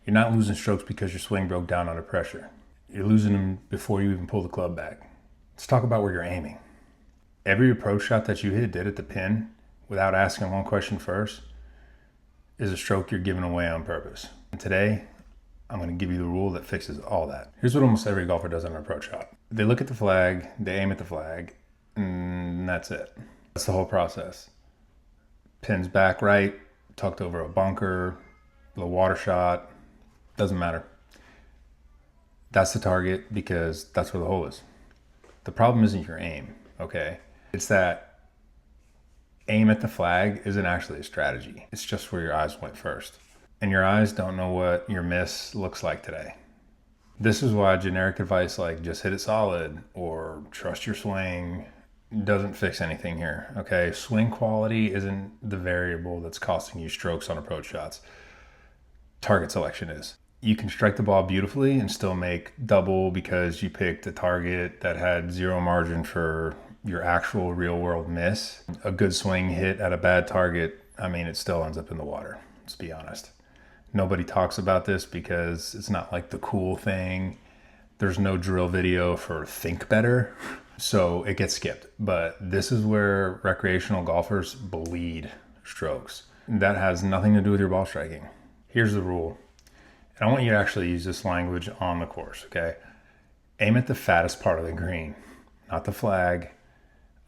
You're not losing strokes because your swing broke down under pressure. You're losing them before you even pull the club back. Let's talk about where you're aiming. Every approach shot that you hit dead at the pin, without asking one question first, is a stroke you're giving away on purpose. And today, I'm going to give you the rule that fixes all that. Here's what almost every golfer does on an approach shot. They look at the flag, they aim at the flag, and that's it. That's the whole process. Pin's back right, tucked over a bunker, little water shot, doesn't matter. That's the target because that's where the hole is. The problem isn't your aim, okay? It's that aim at the flag isn't actually a strategy. It's just where your eyes went first. And your eyes don't know what your miss looks like today. This is why generic advice like just hit it solid or trust your swing doesn't fix anything here, okay? Swing quality isn't the variable that's costing you strokes on approach shots. Target selection is. You can strike the ball beautifully and still make double because you picked a target that had zero margin for your actual real world miss. A good swing hit at a bad target, I mean, it still ends up in the water, let's be honest. Nobody talks about this because it's not like the cool thing. There's no drill video for think better, so it gets skipped. But this is where recreational golfers bleed strokes. That has nothing to do with your ball striking. Here's the rule. And I want you to actually use this language on the course, okay? Aim at the fattest part of the green, not the flag,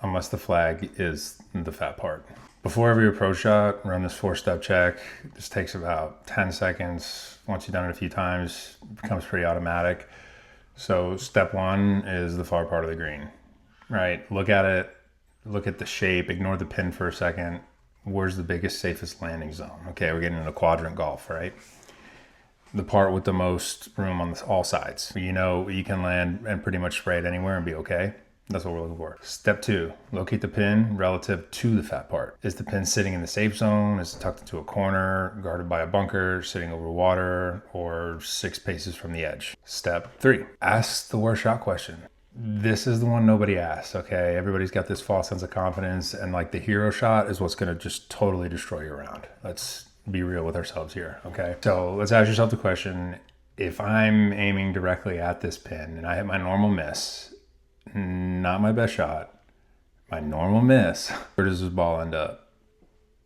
unless the flag is the fat part. Before every approach shot, run this 4-step check. This takes about 10 seconds. Once you've done it a few times, it becomes pretty automatic. So step 1 is the far part of the green, right? Look at it, look at the shape, ignore the pin for a second. Where's the biggest, safest landing zone? Okay, we're getting into quadrant golf, right? The part with the most room on all sides. You know, you can land and pretty much spray it anywhere and be okay. That's what we're looking for. Step 2, locate the pin relative to the fat part. Is the pin sitting in the safe zone? Is it tucked into a corner, guarded by a bunker, sitting over water, or 6 paces from the edge? Step 3, ask the worst shot question. This is the one nobody asks, okay? Everybody's got this false sense of confidence, and like the hero shot is what's gonna just totally destroy your round. Let's be real with ourselves here, okay? So let's ask yourself the question, if I'm aiming directly at this pin and I hit my normal miss, not my best shot, my normal miss, where does this ball end up?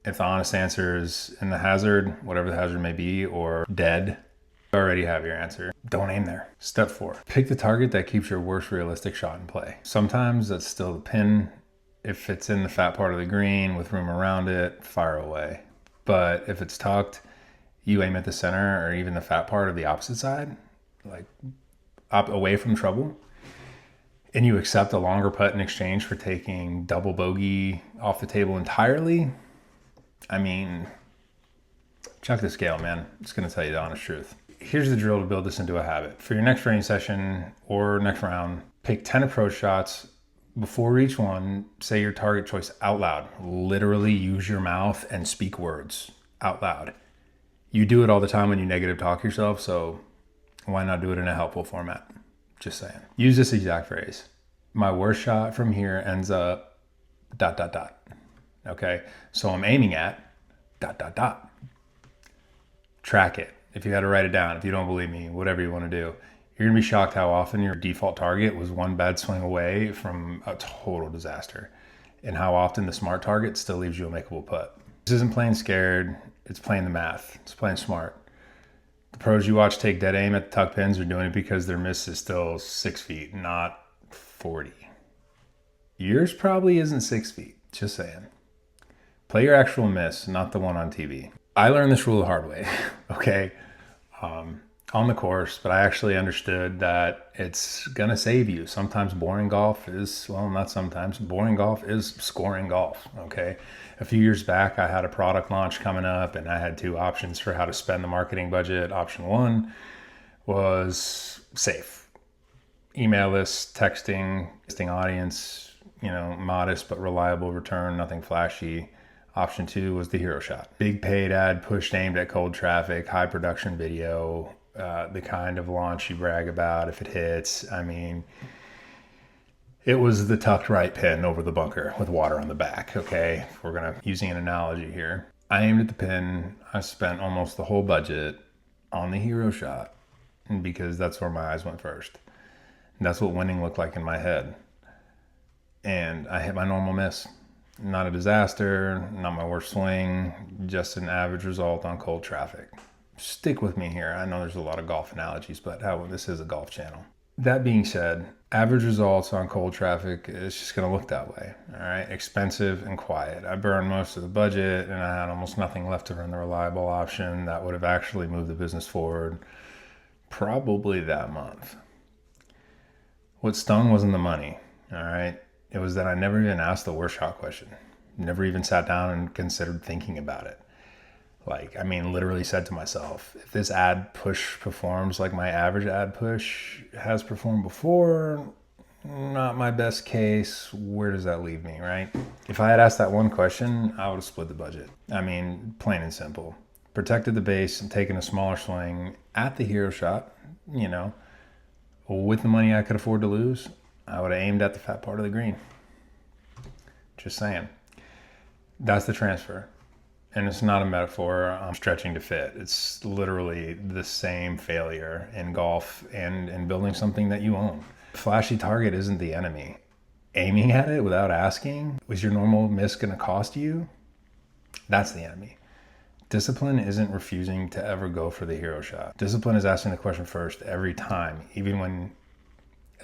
If the honest answer is in the hazard, whatever the hazard may be, or dead, you already have your answer. Don't aim there. Step 4, pick the target that keeps your worst realistic shot in play. Sometimes that's still the pin. If it's in the fat part of the green with room around it, fire away. But if it's tucked, you aim at the center or even the fat part of the opposite side, like up away from trouble, and you accept a longer putt in exchange for taking double bogey off the table entirely, I mean, chuck the scale, man. It's going to tell you the honest truth. Here's the drill to build this into a habit. For your next range session or next round, pick 10 approach shots. Before each one, say your target choice out loud. Literally use your mouth and speak words out loud. You do it all the time when you negative talk yourself, so why not do it in a helpful format? Just saying. Use this exact phrase. My worst shot from here ends up ... Okay, so I'm aiming at ... Track it. If you had to write it down, if you don't believe me, whatever you want to do. You're gonna be shocked how often your default target was one bad swing away from a total disaster, and how often the smart target still leaves you a makeable putt. This isn't playing scared, it's playing the math, it's playing smart. The pros you watch take dead aim at the tuck pins are doing it because their miss is still 6 feet, not 40. Yours probably isn't 6 feet, just saying. Play your actual miss, not the one on TV. I learned this rule the hard way, okay? On the course, but I actually understood that it's gonna save you. Sometimes boring golf is, well, not sometimes, boring golf is scoring golf, okay? A few years back, I had a product launch coming up and I had 2 options for how to spend the marketing budget. Option 1 was safe. Email list, texting, existing audience, you know, modest but reliable return, nothing flashy. Option 2 was the hero shot. Big paid ad pushed aimed at cold traffic, high production video, the kind of launch you brag about if it hits. I mean, it was the tucked right pin over the bunker with water on the back, okay? We're using an analogy here. I aimed at the pin. I spent almost the whole budget. on the hero shot because that's where my eyes went first. And that's what winning looked like in my head. And I hit my normal miss. Not a disaster, not my worst swing, just an average result on cold traffic. Stick with me here. I know there's a lot of golf analogies, but this is a golf channel. That being said, average results on cold traffic is just going to look that way. All right, expensive and quiet. I burned most of the budget and I had almost nothing left to run the reliable option that would have actually moved the business forward probably that month. What stung wasn't the money. All right, it was that I never even asked the worst shot question. Never even sat down and considered thinking about it. Literally said to myself, if this ad push performs like my average ad push has performed before, not my best case, where does that leave me, right? If I had asked that one question, I would have split the budget. Plain and simple. Protected the base and taken a smaller swing at the hero shot, with the money I could afford to lose, I would have aimed at the fat part of the green. Just saying. That's the transfer. And it's not a metaphor I'm stretching to fit. It's literally the same failure in golf and in building something that you own. Flashy target isn't the enemy. Aiming at it without asking, was your normal miss going to cost you? That's the enemy. Discipline isn't refusing to ever go for the hero shot. Discipline is asking the question first every time,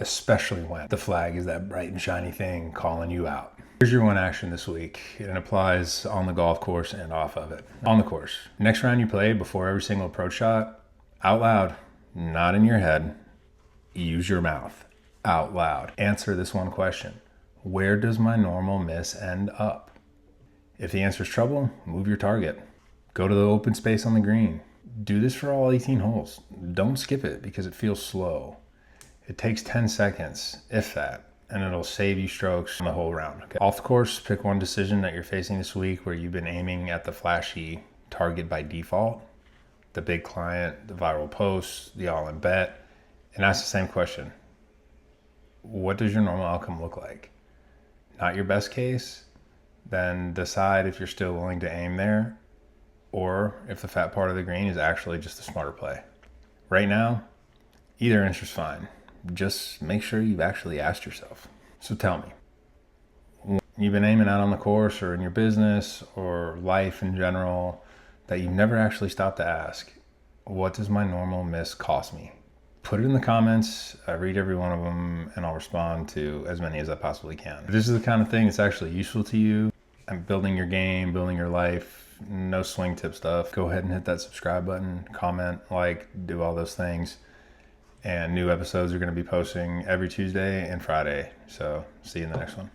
especially when the flag is that bright and shiny thing calling you out. Here's your one action this week. It applies on the golf course and off of it. On the course, next round you play, before every single approach shot, out loud, not in your head, use your mouth, out loud. Answer this one question. Where does my normal miss end up? If the answer is trouble, move your target. Go to the open space on the green. Do this for all 18 holes. Don't skip it because it feels slow. It takes 10 seconds, if that, and it'll save you strokes on the whole round. Okay. Off the course, pick one decision that you're facing this week where you've been aiming at the flashy target by default, the big client, the viral post, the all-in bet, and ask the same question. What does your normal outcome look like? Not your best case? Then decide if you're still willing to aim there or if the fat part of the green is actually just a smarter play. Right now, either answer's fine. Just make sure you've actually asked yourself. So tell me, when you've been aiming out on the course or in your business or life in general that you've never actually stopped to ask, what does my normal miss cost me? Put it in the comments. I read every one of them and I'll respond to as many as I possibly can. If this is the kind of thing that's actually useful to you, I'm building your game, building your life, no swing tip stuff, go ahead and hit that subscribe button, comment, do all those things. And new episodes are going to be posting every Tuesday and Friday. So see you in the next one.